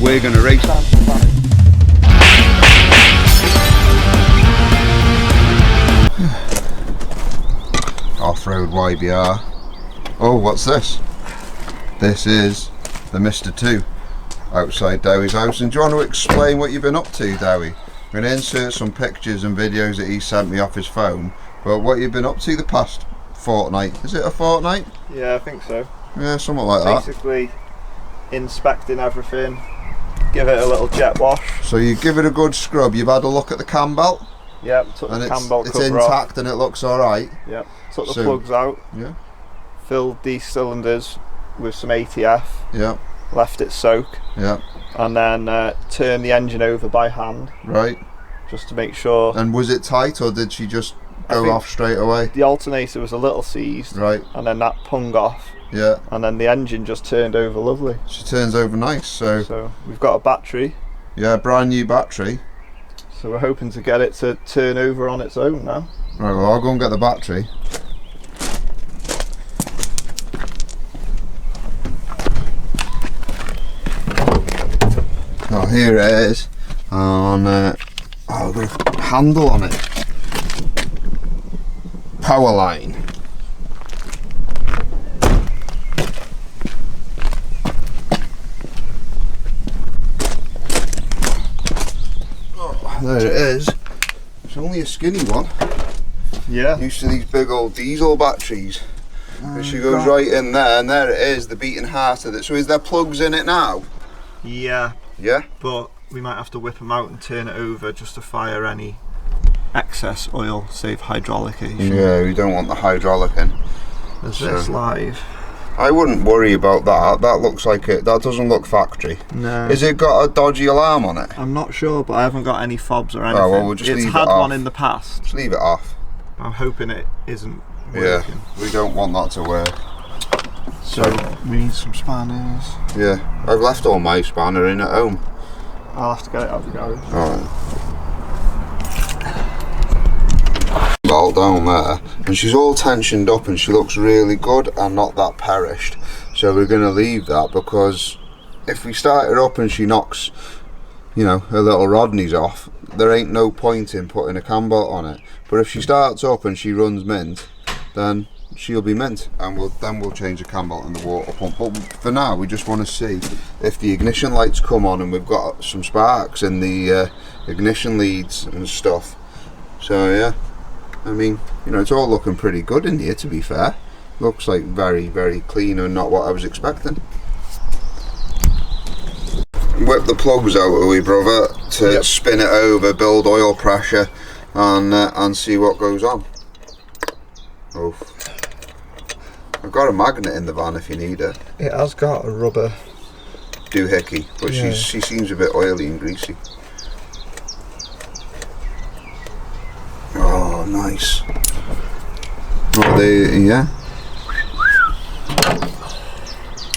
we're going to race. Off-road YBR. Oh, what's this? This is the Mr. 2 outside Dowie's house. And do you want to explain what you've been up to, Dowie? I'm going to insert some pictures and videos that he sent me off his phone, but what you've been up to the past fortnight. Is it a fortnight? Yeah, I think so. Yeah, something like that. Basically inspecting everything, give it a little jet wash. So you give it a good scrub. You've had a look at the cam belt? Yep, took the cam belt cover it's intact off. And it looks alright? Yep, took the plugs out. Yeah. Filled these cylinders with some ATF. Yeah. Left it soak. Yeah. And then turned the engine over by hand. Right. Just to make sure. And was it tight, or did she just go off straight away? The alternator was a little seized. Right. And then that pung off. Yeah. And then the engine just turned over lovely. She turns over nice, so we've got a battery. Yeah, brand new battery. So we're hoping to get it to turn over on its own now. Right, well I'll go and get the battery. Oh, here it is. And I've got a handle on it. Power line. There it is. It's only a skinny one. Yeah. Used to these big old diesel batteries. And she goes right in there, and there it is, the beating heart of it. So is there plugs in it now? Yeah. Yeah? But we might have to whip them out and turn it over just to fire any excess oil, save hydraulic issue. Yeah, we don't want the hydraulic in. There's this live. I wouldn't worry about that. That looks like it. That doesn't look factory. No. Is it got a dodgy alarm on it? I'm not sure, but I haven't got any fobs or anything. Oh, well, we'll just leave it off. It's had one in the past. Just leave it off. I'm hoping it isn't working. Yeah, we don't want that to work. So we need some spanners. Yeah, I've left all my spanner in at home. I'll have to get it out of the garage. Alright. Bolt down there, and she's all tensioned up and she looks really good and not that perished. So we're going to leave that, because if we start her up and she knocks, you know, her little Rodneys off, there ain't no point in putting a cam belt on it. But if she starts up and she runs mint, then she'll be mint, and we'll change the cam belt and the water pump. But for now, we just want to see if the ignition lights come on and we've got some sparks in the ignition leads and stuff. So yeah, I mean, you know, it's all looking pretty good in here, to be fair. Looks like very, very clean and not what I was expecting. Whip the plugs out, will we, brother, to spin it over, build oil pressure, and see what goes on. Oh, I've got a magnet in the van if you need it. It has got a rubber doohickey, but yeah. she seems a bit oily and greasy. Oh, nice. Oh, yeah.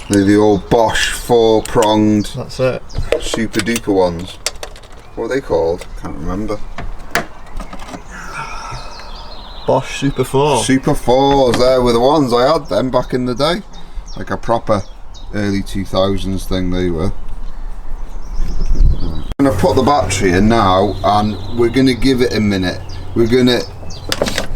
They're the old Bosch 4-pronged. That's it. Super duper ones. What are they called? Can't remember. Bosch Super 4. Super 4s, there were the ones I had them back in the day. Like a proper early 2000s thing they were. I'm going to put the battery in now, and we're going to give it a minute. We're going to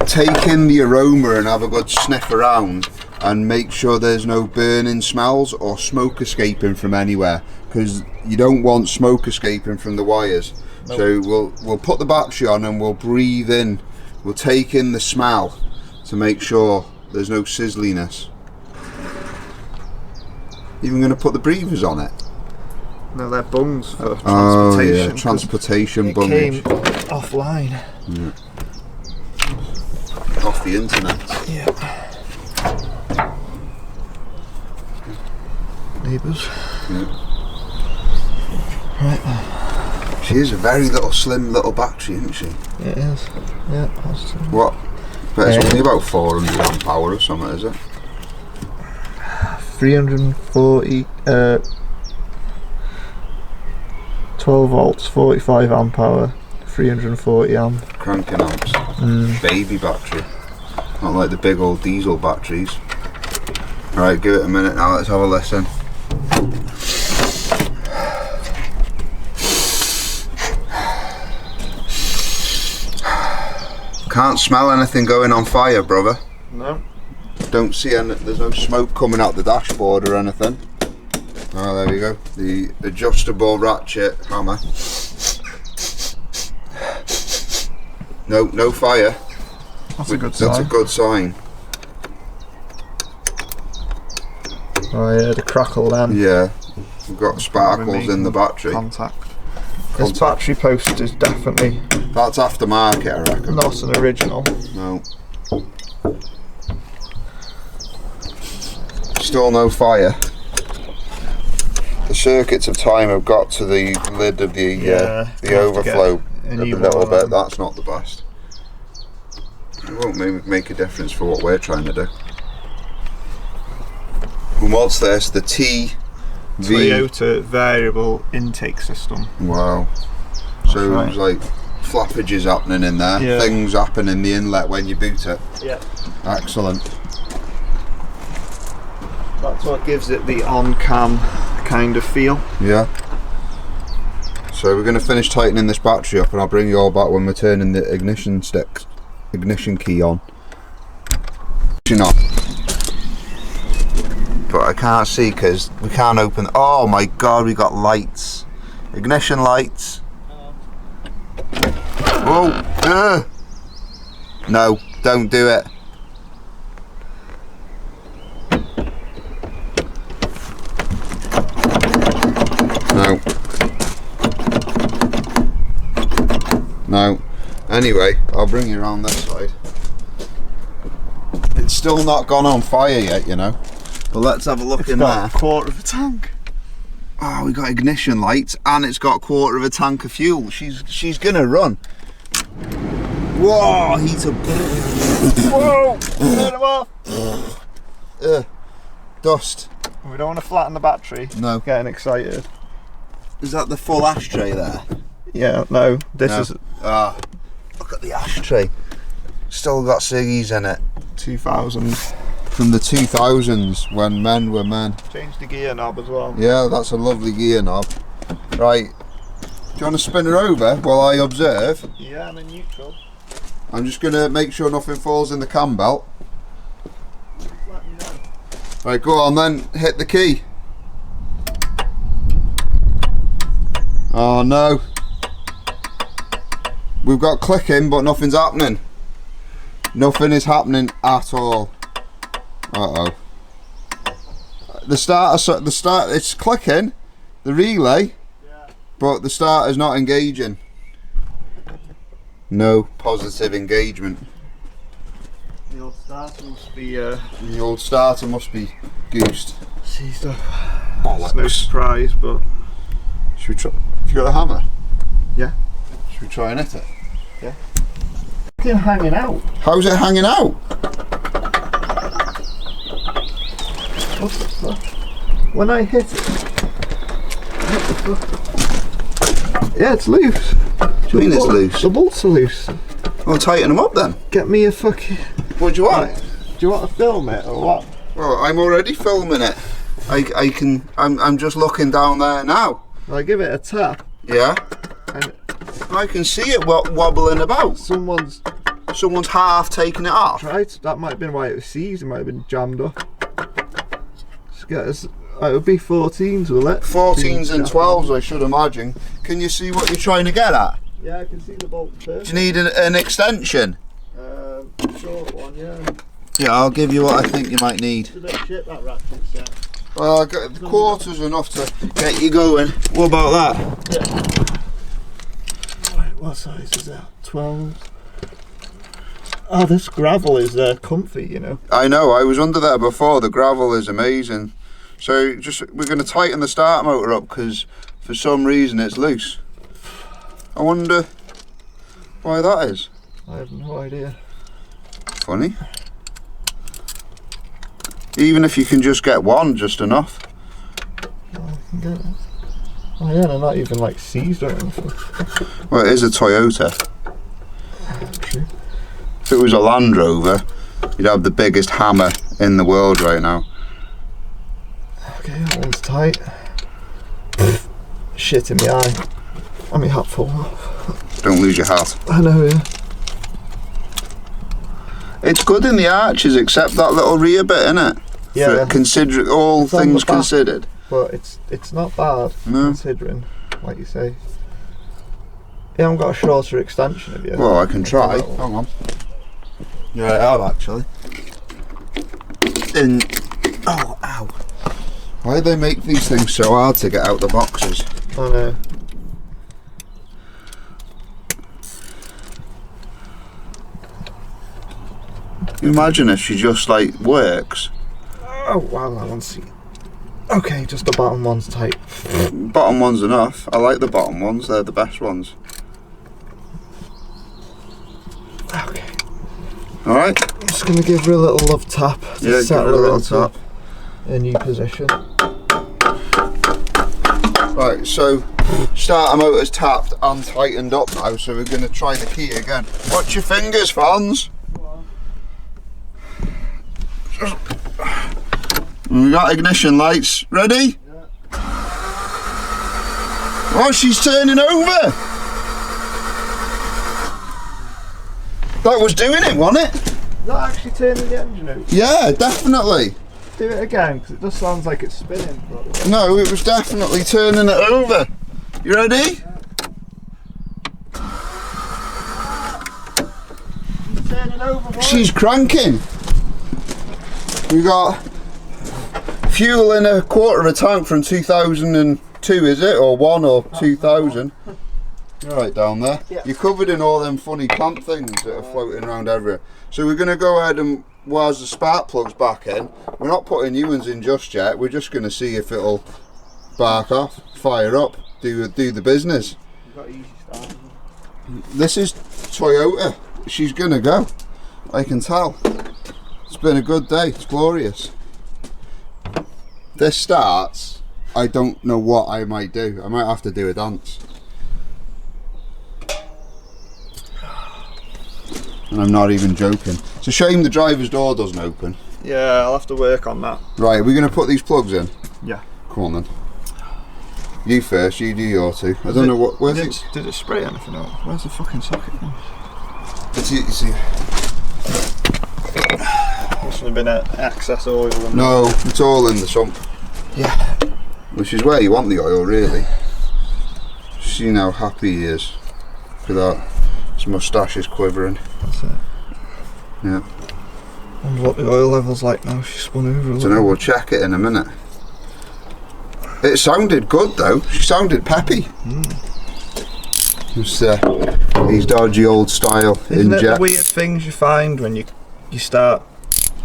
take in the aroma and have a good sniff around and make sure there's no burning smells or smoke escaping from anywhere, because you don't want smoke escaping from the wires. Nope. So we'll put the battery on and we'll breathe in. We'll take in the smell to make sure there's no sizzliness. Even going to put the breathers on it. No, they're bungs for transportation. Oh yeah, transportation bungs. It came offline. Yeah. Off the internet. Yeah. Neighbours. Yeah. Right then. She is a very little slim little battery, isn't she? It is. Yeah, positive. What? But it's only about 400 amp hour or something, is it? 340 12 volts, 45 amp hour, 340 amp. Cranking amps. Baby battery. Not like the big old diesel batteries. Right, give it a minute now, let's have a listen. can't smell anything going on fire, brother. No. Don't see any, there's no smoke coming out the dashboard or anything. Oh, there we go. The adjustable ratchet hammer. No fire. That's a good sign. That's a good sign. Oh yeah, the crackle then. Yeah, we've got sparkles in the battery. Contact. This battery post is definitely... That's aftermarket, I reckon. Not an original. No. Still no fire. The circuits of time have got to the lid of the overflow a little bit. That's not the best. It won't make a difference for what we're trying to do. And what's this? The Toyota variable intake system. Wow. So right. There's like flappages happening in there. Yeah. Things happen in the inlet when you boot it. Yeah. Excellent. That's what gives it the on-cam kind of feel. Yeah. So we're going to finish tightening this battery up, and I'll bring you all back when we're turning the ignition key on. But I can't see because we can't open. Oh my god, we got lights. Ignition lights. Whoa! No, don't do it. No. No. Anyway, I'll bring you around this side. It's still not gone on fire yet, you know. But let's have a look in there. It's got a quarter of a tank. Oh, we got ignition lights, and it's got a quarter of a tank of fuel. She's gonna run. Whoa, heater. Whoa! Turn them off. Dust. We don't want to flatten the battery. No. Getting excited. Is that the full ashtray there? Yeah, no. This No. is Look at the ashtray. Still got ciggies in it. 2000. From the 2000s, when men were men. Change the gear knob as well. Yeah, that's a lovely gear knob. Right. Do you want to spin her over while I observe? Yeah, I'm in neutral. I'm just going to make sure nothing falls in the cam belt. Let me know. Right, go on then, hit the key. Oh no. We've got clicking, but nothing's happening. Nothing is happening at all. Uh-oh. The start, it's clicking, the relay, Yeah. but the starter's not engaging. No positive engagement. The old starter must be The old starter must be goosed. seized up. Bollocks. It's no surprise, but Should we try? Have you got a hammer? yeah. Should we try and hit it? Yeah. It's hanging out. How's it hanging out? What the fuck? When I hit it. What the fuck? Yeah, it's loose. What do you mean it's loose? The bolts are loose. Well, tighten them up then. Get me a fucking... What do you want? Do you want to film it or what? Well, I'm already filming it. I'm just looking down there now. I give it a tap. Yeah. And I can see it wobbling about. someone's Someone's half taking it off. tried. That might have been why it was seized. It might have been jammed up. Just get us. It would be 14s, will it? 14s and 12s, I should imagine. Can you see what you're trying to get at? Yeah, I can see the bolt there. Do you need an extension? Short one, yeah. Yeah, I'll give you what I think you might need. It's a bit shit, that ratchet set. Well, the quarter's enough to get you going. What about that? Yeah. Right, what size is that? 12. Oh, this gravel is comfy, you know. I know, I was under there before. The gravel is amazing. So we're going to tighten the starter motor up because for some reason it's loose. I wonder why that is. I have no idea. Funny. Even if you can just get one, just enough. I can get it. Oh yeah, they're not even like seized or anything. Well, it is a Toyota. True. If it was a Land Rover, you'd have the biggest hammer in the world right now. Okay, that one's tight. Shit in the eye. I mean, hat fall off. Don't lose your hat. I know, yeah. It's good in the arches, except that little rear bit, innit? Yeah. Consider all It's on things the back. considered. But it's not bad, considering, like you say. You haven't got a shorter extension of you. Well, I can try. Hang on. Yeah, I have actually. Oh, ow. Why do they make these things so hard to get out the boxes? I know. Imagine if she just like works. Oh wow, that one's... Okay, just the bottom one's tight. Bottom one's enough. I like the bottom ones, they're the best ones. Okay. Alright? I'm just going to give her a little love tap to Yeah, give her settle a little into tap. a new position. Right, so starter motor's tapped and tightened up now, so we're going to try the key again. Watch your fingers, Fonz. We got ignition lights. Ready? Yeah. Oh, she's turning over. That was doing it, wasn't it? Not actually turning the engine out. Yeah, definitely. Do it again, because it just sounds like it's spinning. No, it was definitely turning it over. You ready? She's turning over, boy. She's cranking. We got fuel in a quarter of a tank from 2002, is it? Or 1 or 2000. You're right down there. Yeah. You're covered in all them funny clamp things that are floating around everywhere. So we're going to go ahead and, whilst the spark plug's back in, we're not putting new ones in just yet. We're just going to see if it'll bark off, fire up, do the business. You've got easy start. This is Toyota. She's going to go. I can tell. It's been a good day. It's glorious. This starts, I don't know what I might do. I might have to do a dance. And I'm not even joking. It's a shame the driver's door doesn't open. Yeah, I'll have to work on that. Right, we're going to put these plugs in. Yeah. Come on then. You first, you do your two. I don't know what. Where's it? Did it spray anything out? Where's the fucking socket? See. Must have been excess oil. No, it's all in the sump. Yeah. Which is where you want the oil, really. See how happy he is. Look at that. His moustache is quivering. That's it. Yeah. I wonder what the oil level's like now. She spun over a little. Don't know, we'll check it in a minute. It sounded good though. She sounded peppy. Just these dodgy old style Isn't it injects. the weird things you find when you start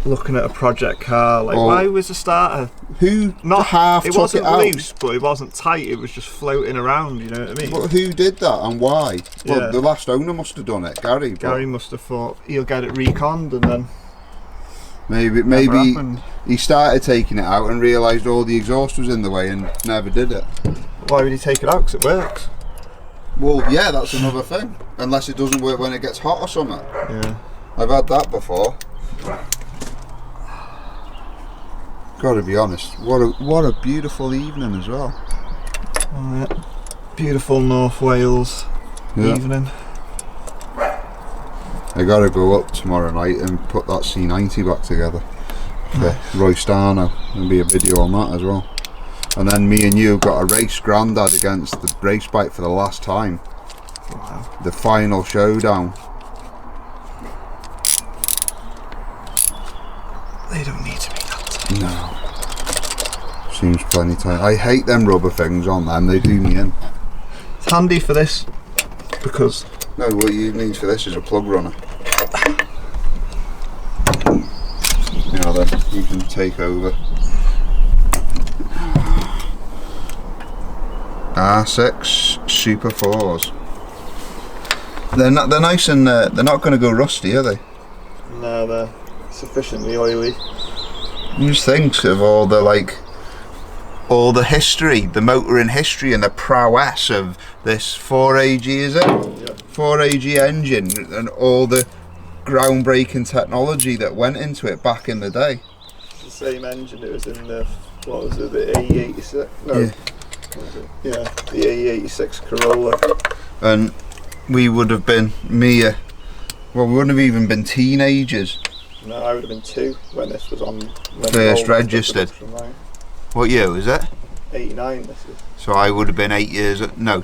looking at a project car? Like, why was the starter Who not half it took wasn't it out? loose, but it wasn't tight. It was just floating around. You know what I mean? But who did that and why? Well, Yeah. the last owner must have done it, Gary. But Gary must have thought he'll get it reconned, and then maybe never happened. he started taking it out and realised all the exhaust was in the way and never did it. Why would he take it out? Because it works. Well, yeah, that's another thing. Unless it doesn't work when it gets hot or something. Yeah. I've had that before. Gotta be honest, what a beautiful evening as well. Oh, yeah. Beautiful North Wales evening. I gotta go up tomorrow night and put that C90 back together for Roy Starno. There'll be a video on that as well. And then me and you have got a race Grandad against the race bike for the last time. Wow. The final showdown. They don't need to be that tight. No. Seems plenty tight. I hate them rubber things on them, they do me in. It's handy for this because No, what you need for this is a plug runner. You know, then you can take over. R6 Super 4s. They're nice and they're not going to go rusty, are they? no, they're sufficiently oily. You just think of all the history, the motoring history and the prowess of this 4AG, is it? Yeah. 4AG engine and all the groundbreaking technology that went into it back in the day. It's the same engine. It was in the the AE86. No. Yeah. What was it? Yeah, the AE86 Corolla. And we would have been we wouldn't have even been teenagers No, I would have been 2 when this was on. First registered. What year was it? 89 this is. So I would have been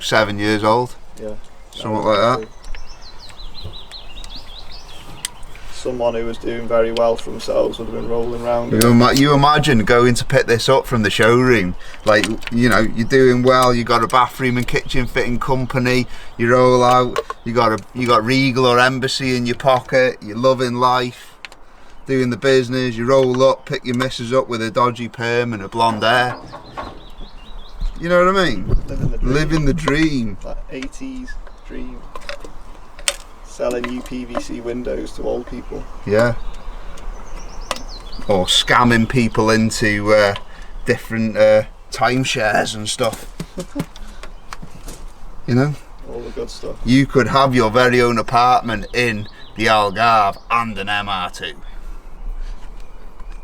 7 years old. Yeah. Something like that. Someone who was doing very well for themselves would have been rolling around. You imagine going to pick this up from the showroom, like, you know, you're doing well, you got a bathroom and kitchen fitting company, you roll out, you got Regal or Embassy in your pocket, you're loving life, doing the business, you roll up, pick your missus up with a dodgy perm and a blonde hair. You know what I mean? Living the dream. That 80s dream. Selling UPVC windows to old people. Yeah. Or scamming people into different timeshares and stuff. You know? All the good stuff. You could have your very own apartment in the Algarve and an MR2.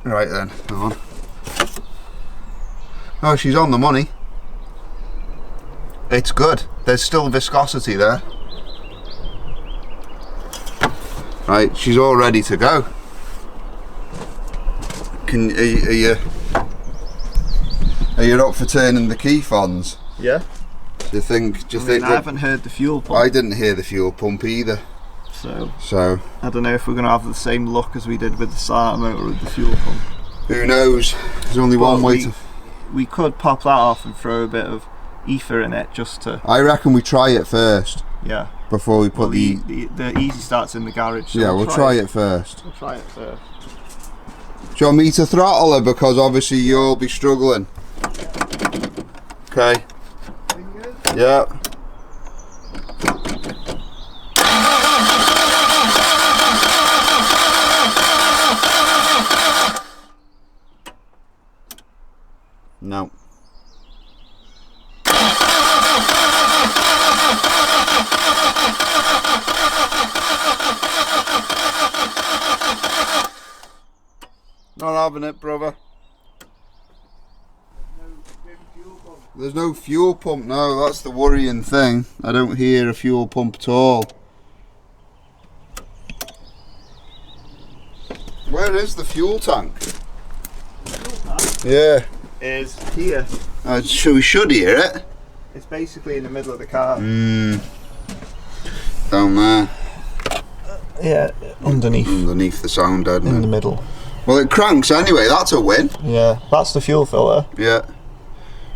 Right then, hang on. Oh, she's on the money. It's good. There's still viscosity there. Right, she's all ready to go. Are you up for turning the key, Fonz? Yeah. Do you think? I haven't heard the fuel pump. I didn't hear the fuel pump either. So I don't know if we're going to have the same look as we did with the starter motor with the fuel pump. Who knows? There's only one way to. We could pop that off and throw a bit of ether in it just to. I reckon we try it first. Yeah. Before we put the easy start's in the garage. So yeah, we'll try it first. We'll try it first. Do you want me to throttle her, because obviously you'll be struggling? Okay. Yeah. No. Not having it, brother. There's no fuel pump, no, that's the worrying thing. I don't hear a fuel pump at all. Where is the fuel tank? Yeah. Is here. So we should hear it. It's basically in the middle of the car. Down there. Yeah, underneath. Underneath the sound head. In the middle. Well, it cranks anyway, that's a win. Yeah, that's the fuel filter. Yeah.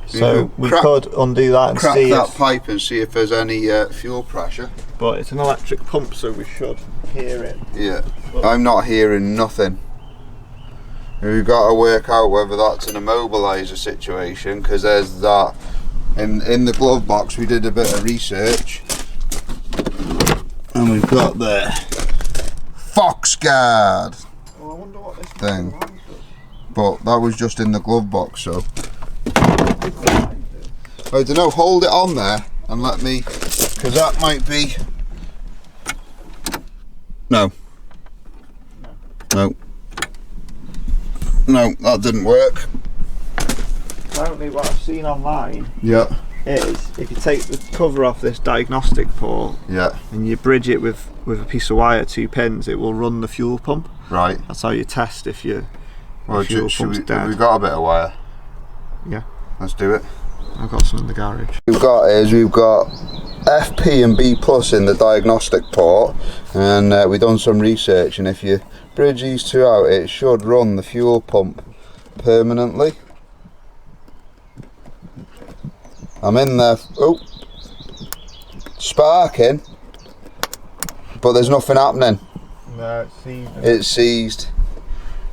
So we could undo that and crack see that pipe and see if there's any fuel pressure. But it's an electric pump, so we should hear it. Yeah, I'm not hearing nothing. We've got to work out whether that's an immobiliser situation, because there's that. In the glove box we did a bit of research, and we've got the Fox Guard thing, but that was just in the glove box, so I don't know, hold it on there and let me, because that might be, no, that didn't work. Apparently what I've seen online is if you take the cover off this diagnostic port and you bridge it with a piece of wire, 2 pins, it will run the fuel pump. Right. That's how you test if your fuel pump's dead. We've got a bit of wire. Yeah. Let's do it. I've got some in the garage. We've got FP and B plus in the diagnostic port, and we've done some research, and if you bridge these two out it should run the fuel pump permanently. I'm in there, sparking, but there's nothing happening. No, it's seized. It's seized.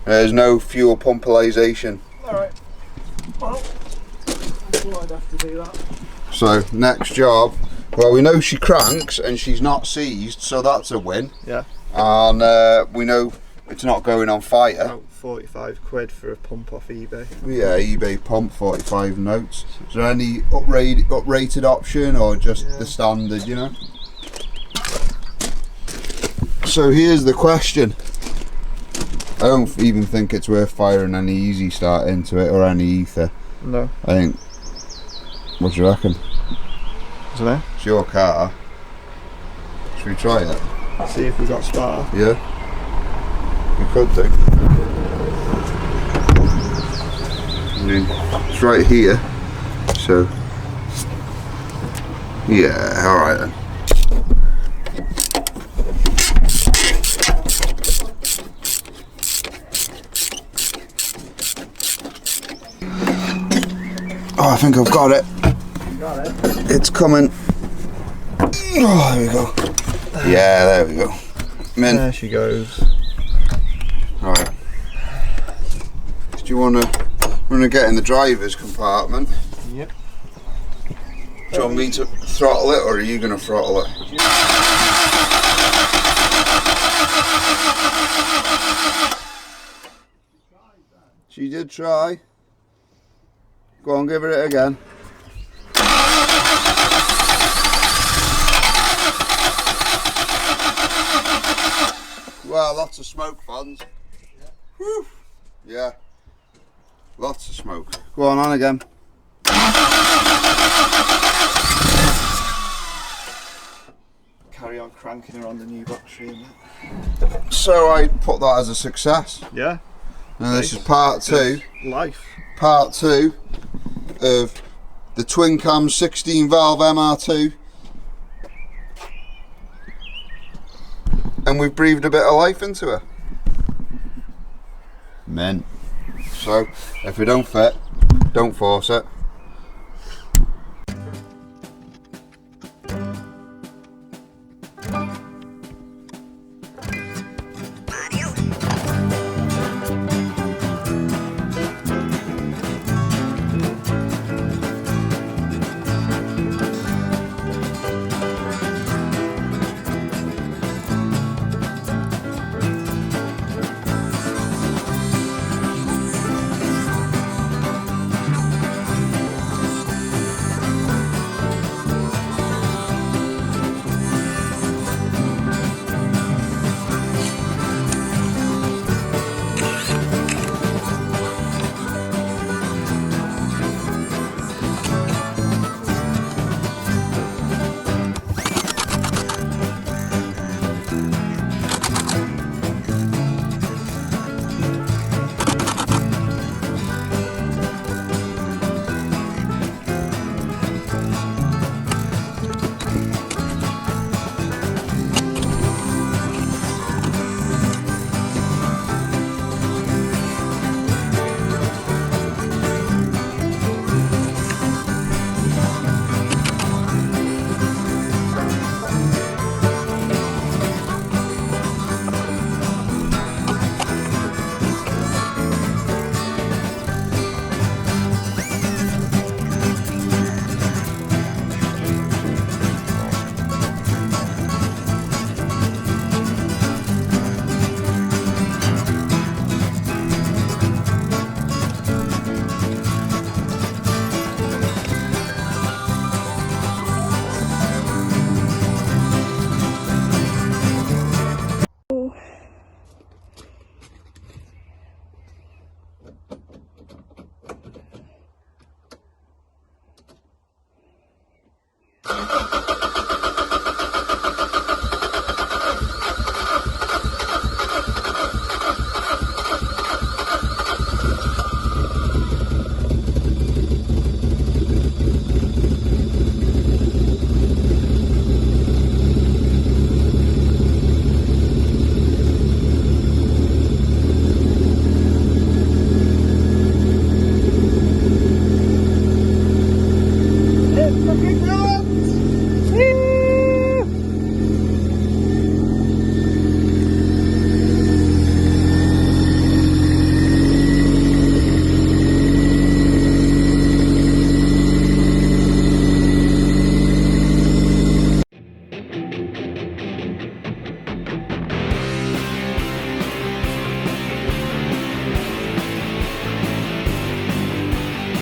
There's no fuel pumpalization. Alright. Well, I'd have to do that. So, next job, well, we know she cranks and she's not seized, so that's a win. Yeah. And we know it's not going on fire. About 45 quid for a pump off eBay. Yeah, eBay pump, 45 notes. Is there any uprated option, or just the standard, you know? So here's the question. I don't even think it's worth firing any easy start into it or any ether. No. I think, what do you reckon? I don't know. It's your car. Should we try it? See if we got spark. Yeah. You could do. I mean, it's right here, so yeah, alright then. Oh, I think I've got it. You got it? It's coming. Oh, there we go. Yeah, there we go. There she goes. Alright. Do you want to get in the driver's compartment? Yep. Do you want me to throttle it, or are you going to throttle it? She did try. Go on, give her it again. Well, lots of smoke, Fonz. Yeah. Whew. Yeah. Lots of smoke. Go on again. Carry on cranking her on the new box stream. So I put that as a success. Yeah. Now this is part 2. Life. Part 2 of the twin cam 16 valve MR2. And we've breathed a bit of life into her. Men. So if it don't fit, don't force it.